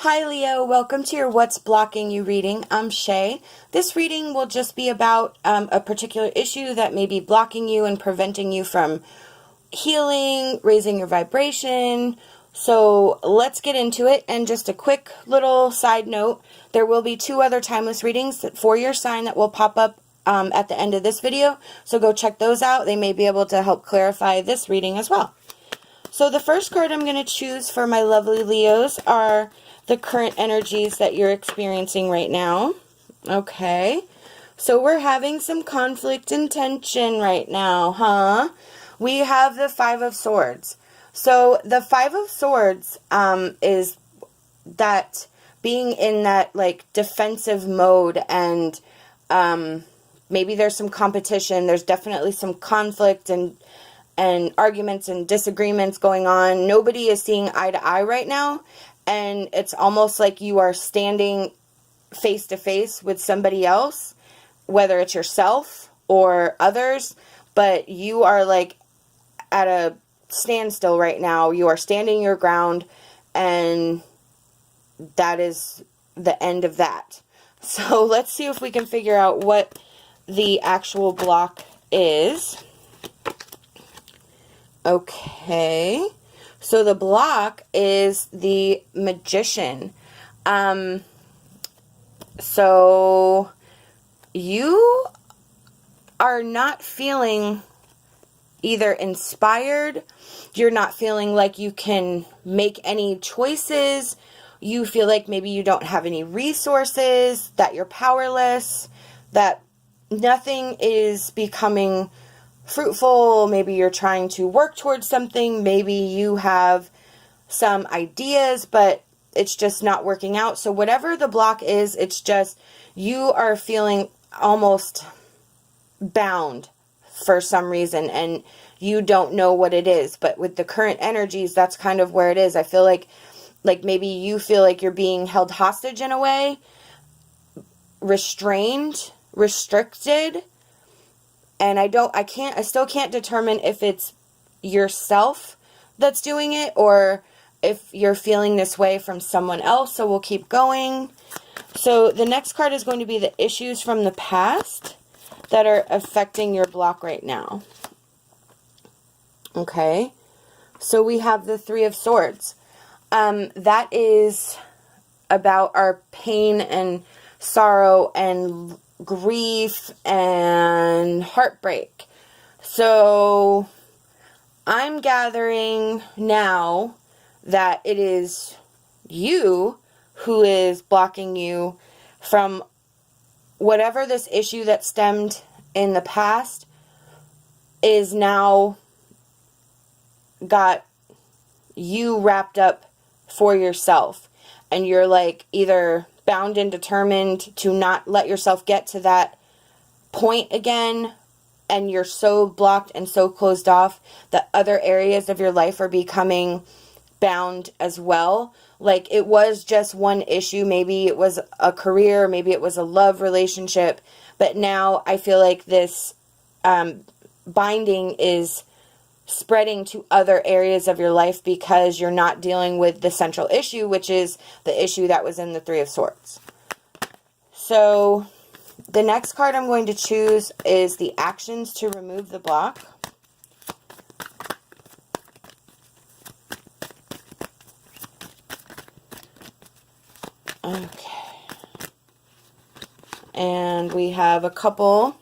Hi Leo, welcome to your What's Blocking You reading. I'm Shae. This reading will just be about a particular issue that may be blocking you and preventing you from healing, raising your vibration. So let's get into it. And just a quick little side note, there will be 2 other timeless readings for your sign that will pop up at the end of this video. So go check those out. They may be able to help clarify this reading as well. So the first card I'm going to choose for my lovely Leos are the current energies that you're experiencing right now. Okay. So we're having some conflict and tension right now, huh? We have the 5 of Swords. So the 5 of Swords is that being in that like defensive mode, and maybe there's some competition. There's definitely some conflict and arguments and disagreements going on. Nobody is seeing eye to eye right now. And it's almost like you are standing face to face with somebody else, whether it's yourself or others, but you are like at a standstill right now. You are standing your ground, and that is the end of that. So let's see if we can figure out what the actual block is. Okay. So the block is the Magician. So you are not feeling either inspired. You're not feeling like you can make any choices. You feel like maybe you don't have any resources, that you're powerless, that nothing is becoming fruitful. Maybe you're trying to work towards something. Maybe you have some ideas, but it's just not working out. So whatever the block is, it's just you are feeling almost bound for some reason, and you don't know what it is. But with the current energies, that's kind of where it is. I feel like maybe you feel like you're being held hostage in a way, restrained, restricted. And I still can't determine if it's yourself that's doing it or if you're feeling this way from someone else. So we'll keep going. So the next card is going to be the issues from the past that are affecting your block right now. Okay. So we have the 3 of Swords. That is about our pain and sorrow and grief and heartbreak. So I'm gathering now that it is you who is blocking you from whatever this issue that stemmed in the past is now got you wrapped up for yourself, and you're like either bound and determined to not let yourself get to that point again, and you're so blocked and so closed off that other areas of your life are becoming bound as well. Like it was just one issue, maybe it was a career, maybe it was a love relationship, but now I feel like this binding is spreading to other areas of your life because you're not dealing with the central issue, which is the issue that was in the 3 of Swords. So the next card I'm going to choose is the actions to remove the block. Okay. And we have a couple.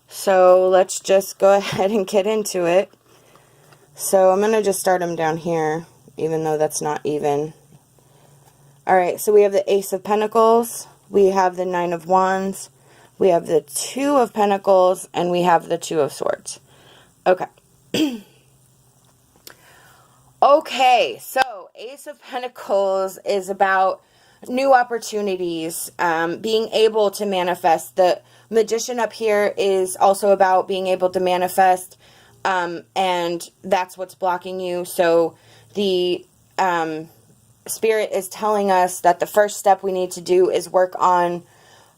So let's just go ahead and get into it. So I'm going to just start them down here, even though that's not even. Alright, so we have the Ace of Pentacles, we have the 9 of Wands, we have the 2 of Pentacles, and we have the 2 of Swords. Okay. Okay, so Ace of Pentacles is about new opportunities, being able to manifest. The Magician up here is also about being able to manifest, and that's what's blocking you. So the Spirit is telling us that the first step we need to do is work on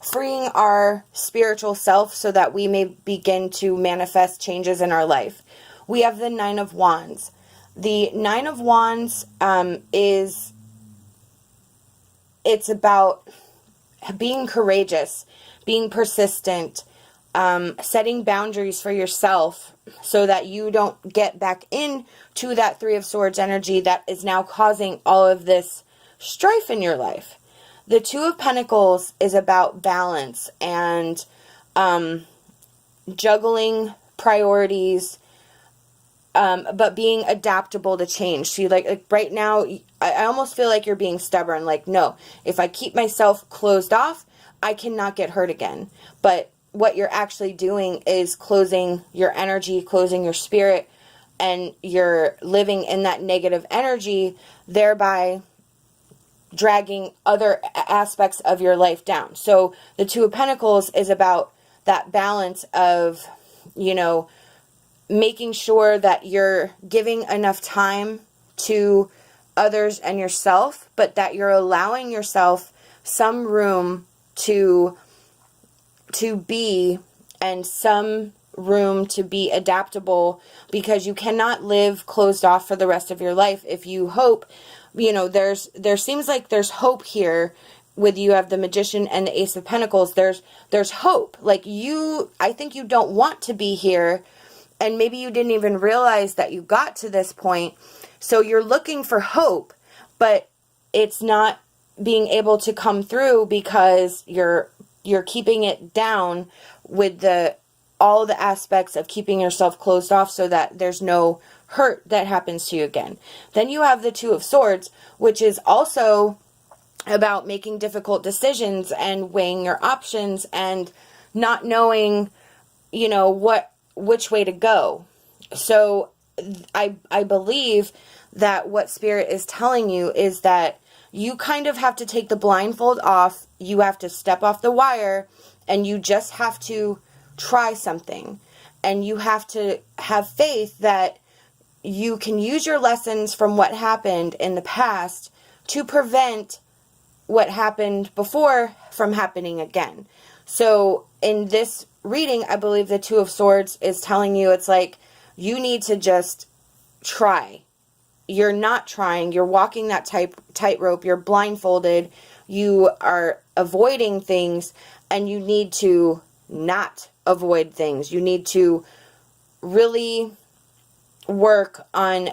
freeing our spiritual self so that we may begin to manifest changes in our life. We have the 9 of Wands. The 9 of Wands is it's about being courageous, being persistent, setting boundaries for yourself so that you don't get back into that Three of Swords energy that is now causing all of this strife in your life. The Two of Pentacles is about balance and juggling priorities, but being adaptable to change. So like right now, I almost feel like you're being stubborn. Like, no, if I keep myself closed off, I cannot get hurt again. But what you're actually doing is closing your energy, closing your spirit, and you're living in that negative energy, thereby dragging other aspects of your life down. So the Two of Pentacles is about that balance of, you know, making sure that you're giving enough time to others and yourself, but that you're allowing yourself some room to be, and some room to be adaptable, because you cannot live closed off for the rest of your life. If you hope, you know, there seems like there's hope here with you have the Magician and the Ace of Pentacles. There's hope. Like I think you don't want to be here, and maybe you didn't even realize that you got to this point. So you're looking for hope, but it's not being able to come through because you're keeping it down with all the aspects of keeping yourself closed off so that there's no hurt that happens to you again. Then you have the Two of Swords, which is also about making difficult decisions and weighing your options and not knowing, you know, which way to go. So I believe that what Spirit is telling you is that you kind of have to take the blindfold off. You have to step off the wire, and you just have to try something. And you have to have faith that you can use your lessons from what happened in the past to prevent what happened before from happening again. So in this reading, I believe the Two of Swords is telling you, it's like, you need to just try. You're not trying. You're walking that tightrope. You're blindfolded. You are avoiding things, and you need to not avoid things. You need to really work on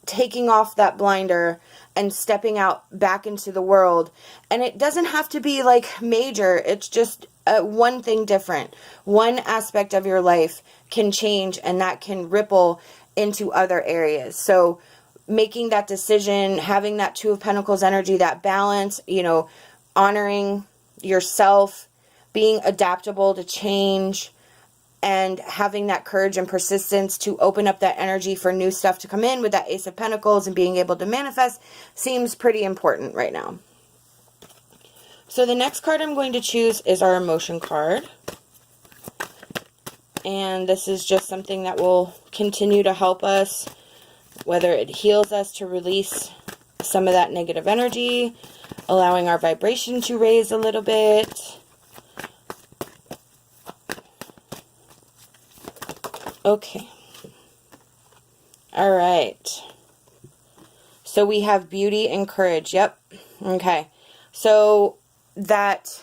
taking off that blinder and stepping out back into the world. And it doesn't have to be like major. It's just one thing different. One aspect of your life can change, and that can ripple into other areas. So making that decision, having that Two of Pentacles energy, that balance, you know, honoring yourself, being adaptable to change, and having that courage and persistence to open up that energy for new stuff to come in with that Ace of Pentacles and being able to manifest seems pretty important right now. So the next card I'm going to choose is our emotion card. And this is just something that will continue to help us, whether it heals us to release some of that negative energy, allowing our vibration to raise a little bit. Okay. All right. So we have beauty and courage. Yep. Okay. So that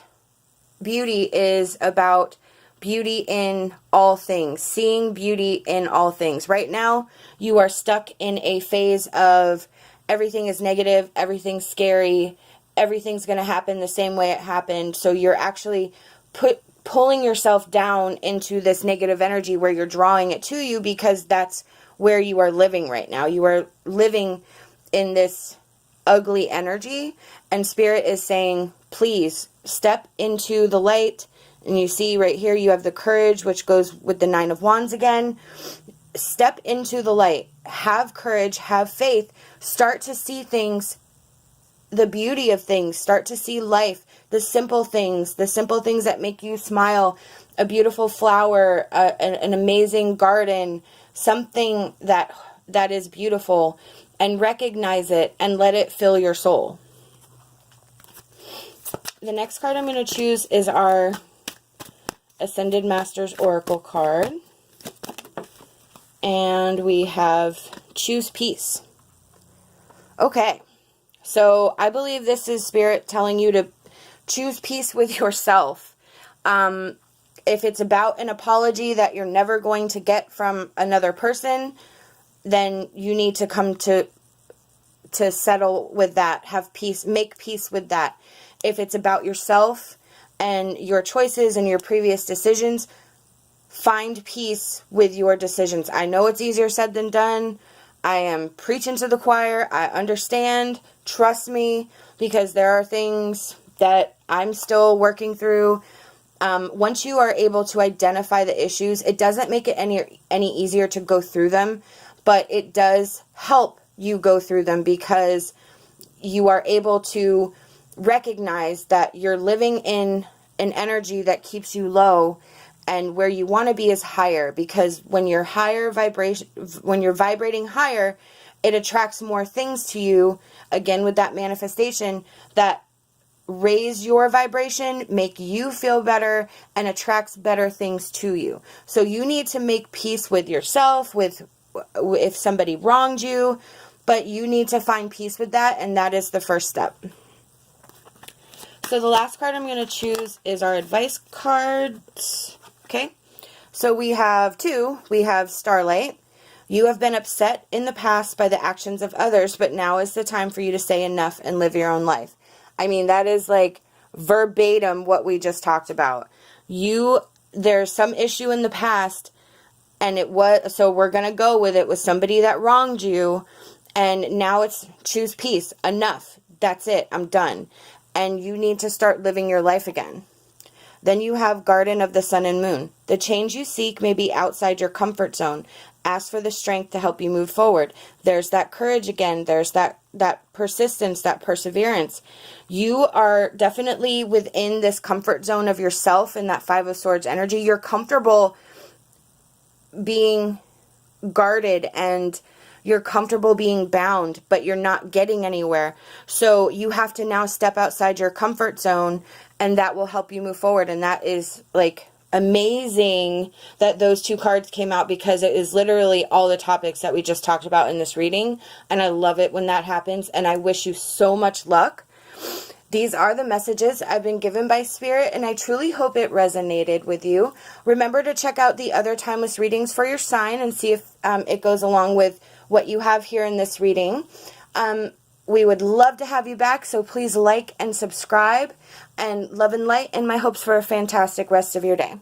beauty is about beauty in all things, seeing beauty in all things. Right now, you are stuck in a phase of everything is negative, everything's scary, everything's going to happen the same way it happened. So you're actually pulling yourself down into this negative energy where you're drawing it to you, because that's where you are living right now. You are living in this ugly energy, and Spirit is saying, please step into the light. And you see right here, you have the courage, which goes with the Nine of Wands again. Step into the light. Have courage. Have faith. Start to see things, the beauty of things. Start to see life, the simple things that make you smile. A beautiful flower, an amazing garden, something that is beautiful, and recognize it and let it fill your soul. The next card I'm going to choose is our Ascended Masters Oracle card. And we have Choose Peace. Okay. So I believe this is Spirit telling you to choose peace with yourself. If it's about an apology that you're never going to get from another person, then you need to come to settle with that, have peace, make peace with that. If it's about yourself and your choices and your previous decisions, find peace with your decisions. I know it's easier said than done. I am preaching to the choir. I understand. Trust me, because there are things that I'm still working through. Once you are able to identify the issues, it doesn't make it any easier to go through them, but it does help you go through them because you are able to recognize that you're living in an energy that keeps you low, and where you want to be is higher, because when you're vibrating higher, it attracts more things to you, again with that manifestation, that raise your vibration, make you feel better, and attracts better things to you. So you need to make peace with yourself, with if somebody wronged you, but you need to find peace with that, and that is the first step. So the last card I'm going to choose is our advice cards. Okay, so we have two. We have Starlight. You have been upset in the past by the actions of others, but now is the time for you to say enough and live your own life. I mean, that is like verbatim what we just talked about. There's some issue in the past, and so we're going to go with it with somebody that wronged you, and now it's choose peace. Enough. That's it. I'm done. And you need to start living your life again. Then you have Garden of the Sun and Moon. The change you seek may be outside your comfort zone. Ask for the strength to help you move forward. There's that courage again. There's that persistence, that perseverance. You are definitely within this comfort zone of yourself in that Five of Swords energy. You're comfortable being guarded and you're comfortable being bound, but you're not getting anywhere. So you have to now step outside your comfort zone, and that will help you move forward. And that is like amazing that those two cards came out, because it is literally all the topics that we just talked about in this reading. And I love it when that happens, and I wish you so much luck. These are the messages I've been given by Spirit, and I truly hope it resonated with you. Remember to check out the other timeless readings for your sign and see if it goes along with what you have here in this reading. We would love to have you back, so please like and subscribe. And love and light, and my hopes for a fantastic rest of your day.